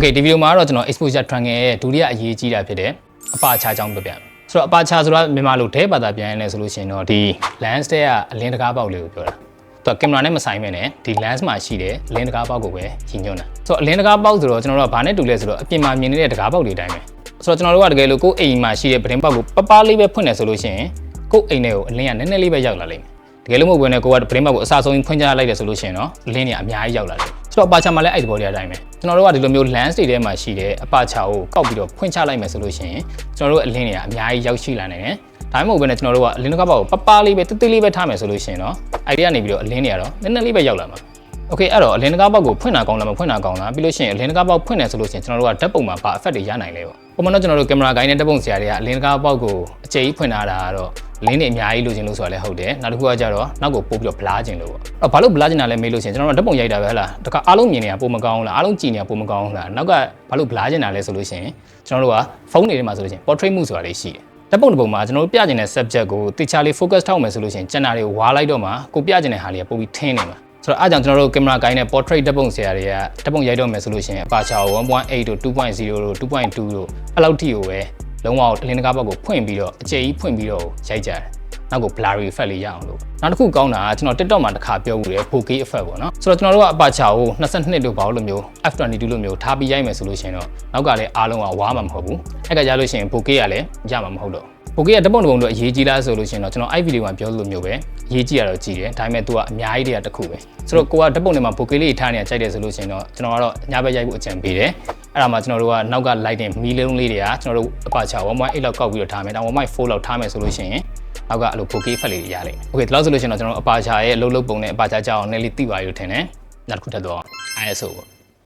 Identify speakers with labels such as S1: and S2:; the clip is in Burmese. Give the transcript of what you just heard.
S1: Okay ဒီဗီဒီယိုမှာတော့ကျွန်တော် exposure tracking ရဲ့ဒုတိယအရေးကြီးတာဖြစ်တဲ့အပါချာကြောင်းပြပြမယ်ဆိုတော့အပါချာဆိုတာမြန်မာလိုထဲဘာသာပြန်ရလဲဆိုလို့ရှိရင်တော့ဒီ lens တဲ့ကအလင်းတကားပေါက်လေးကိုပြောတာသူကကင်မရာနဲ့မဆိုင်မဲ့နဲ့ဒီ lens မှာရှိတဲ့အလင်းတကားပေါက်ကိုပဲရည်ညွှန်းတာဆိုတော့အလင်းတကားပေါက်ဆိုတော့ကျွန်တော်တို့ကဘာနဲ့တူလဲဆိုတော့အပြင်မှာမြင်နေတဲ့တကားပေါက်တွေအတိုင်းပဲဆိုတော့ကျွန်တော်တို့ကတကယ်လို့ကိုယ်အိမ်မှာရှိတဲ့ပတင်းပေါက်ကိုပပလေးပဲဖွင့်နေဆိုလို့ရှိရင်ကိုယ်အိမ်ထဲကိုအလင်းကနည်းနည်းလေးပဲရောက်လာလိမ့်မယ်တကယ်လို့မဟုတ်ဘဲနဲ့ကိုကပတင်းပေါက်ကိုအစားဆုံးဖွင့်ချလိုက်တယ်ဆိုလို့ရှိရင်တော့အလင်းတွေအများကြီးရောက်လာတယ်ဆိုတော့အပါချာမှာလည်းအဲ့ဒီဘော်တွေအတိုင်းပဲကျွန်တော်တို့ကဒီလိုမျိုး lens တွေထဲမှာရှိတဲ့အပါချာကိုကောက်ပြီးတော့ဖွင့်ချလိုက်မယ်ဆိုလို့ရှိရင်ကျွန်တော်တို့အလင်းတွေကအများကြီးရောက်ရှိလာနိုင်တယ်ဒါမှမဟုတ်ဘဲနဲ့ကျွန်တော်တို့ကအလင်းတကားပေါက်ကိုပပလေးပဲတိတိလေးပဲထားမယ်ဆိုလို့ရှိရင်တော့အဲ့ဒီကနေပြီးတော့အလင်းတွေကတော့နည်းနည်းလေးပဲရောက်လာမှာOkay အဲ့တော့အလင်းတကားပေါက်ကိုဖွင့်တာကောင်းလားမဖွင့်တာကောင်းလားပြီးလို့ရှိရင်အလင်းတကားပေါက်ဖွင့်တယ်ဆိုလို့ရှိရင်ကျွန်တော်တို့ကဓာတ်ပုံမှာဘာ effect တွေရနိုင်လဲပေါ့ပုံမှန်တော့ကျွန်တော်တို့ကင်မရာဂိုင်းနဲ့ဓာတ်ပုံဆရာတွေကအလင်းတကားပေါက်ကိုအကျိတ်ဖွင့်ထားတာကတော့လင်းတွေအများကြီးလိုချင်လို့ဆိုတာလည်းဟုတ်တယ်နောက်တစ်ခုကကျတော့နောက်ကိုပို့ပြီးတော့ဘလားချင်လို့ပေါ့အဲ့ဘာလို့ဘလားချင်တာလဲမေးလို့ရှိရင်ကျွန်တော်တို့ဓာတ်ပုံရိုက်တာပဲဟလားတခါအားလုံးမြင်နေတာပုံမကောင်းလားအားလုံးကြည့်နေတာပုံမကောင်းလားနောက်ကဘာလို့ဘလားချင်တာလဲဆိုလို့ရှိရင်ကျွန်တော်တို့ကဖုန်းတွေထဲမှာဆိုလို့ရှိရင် portrait mode ဆိုတာလေးရှိတယ်ဓာတ်ပုံတစ်ပုံမှာကျွန်တော်တို့ပြချင်တဲ့ subject ကိုတေချာလေး focus ထောက်မယ်ဆိုလို့ရှိရင်ကျန်တာတွေကိုဝါလိုက်တော့မှကိုပြချင်တဲ့ဟာလေးကပို့ပြီးထင်းနေမှာဆိုတော့အားကြောင့်ကျွန်တော်တို့ကင်မရာဂိုင်းနဲ့ portrait ဓာတ်ပုံဆရာတွေကဓာတ်ပုံရိုက်တော့မယ်ဆိုလို့ရှိရင်အပါချာကို 1.8 တို့ 2.0 တို့ 2.2 တို့အဲ့လောက်ထိကိုပဲလုံးဝအလင်းတကားပေါက်ကိုဖွင့်ပြီးတော့အကျယ်ကြီးဖွင့်ပြီးတော့ရိုက်ကြတယ်နောက်ကို blurry effect လေးရအောင်လို့နောက်တစ်ခုကောင်းတာကကျွန်တော် TikTok မှာတစ်ခါပြောဘူးလေ 4K effect ပေါ့နော်ဆိုတော့ကျွန်တော်တို့ကအပါချာကို22တို့ဘာလို့မျိုး f22 လို့မျိုးထားပြီးရိုက်မယ်ဆိုလို့ရှိရင်တော့နောက်ကလည်းအားလုံးကဝါမှာမဟုတ်ဘူးအဲ့ကကြလို့ရှိရင် 4K ကလည်းရမှာမဟုတ်တော့4K ကဓာတ်ပုံတစ်ပုံတော့အရေးကြီးလားဆိုလို့ရှိရင်တော့ကျွန်တော်အဲ့ဗီဒီယိုမှာပြောလို့မျိုးပဲအရေးကြီးရတော့ကြီးတယ်ဒါပေမဲ့ तू ကအများကြီးတည်းတစ်ခုပဲဆိုတော့ကိုကဓာတ်ပုံတွေမှာ 4K လေးထားနေကြိုက်တယ်ဆိုလို့ရှိရင်တော့ကျွန်တော်ကတော့ညဘက်ရိုက်ဖို့အကြံပေးတယ်အဲ့ဒါမှကျွန်တော်တို့ကနောက်က lighting မီးလုံးလေးတွေကကျွန်တော်တို့အပါချာ 1.8 လောက်ကောက်ပြီးတော့ထားမယ်ဒါ 1.4 လောက်ထားမယ်ဆိုလို့ရှိရင်နောက်ကအဲ့လို 4K effect လေးတွေရလိမ့်မယ် Okay ဒီလောက်ဆိုလို့ရှိရင်တော့ကျွန်တော်အပါချာရဲ့အလုပ်လုပ်ပုံနဲ့အပါချာကြောင်းနည်းလေးသိပါရလို့ထင်တယ်နောက်တစ်ခုထပ်တော့ ISO ပေါ့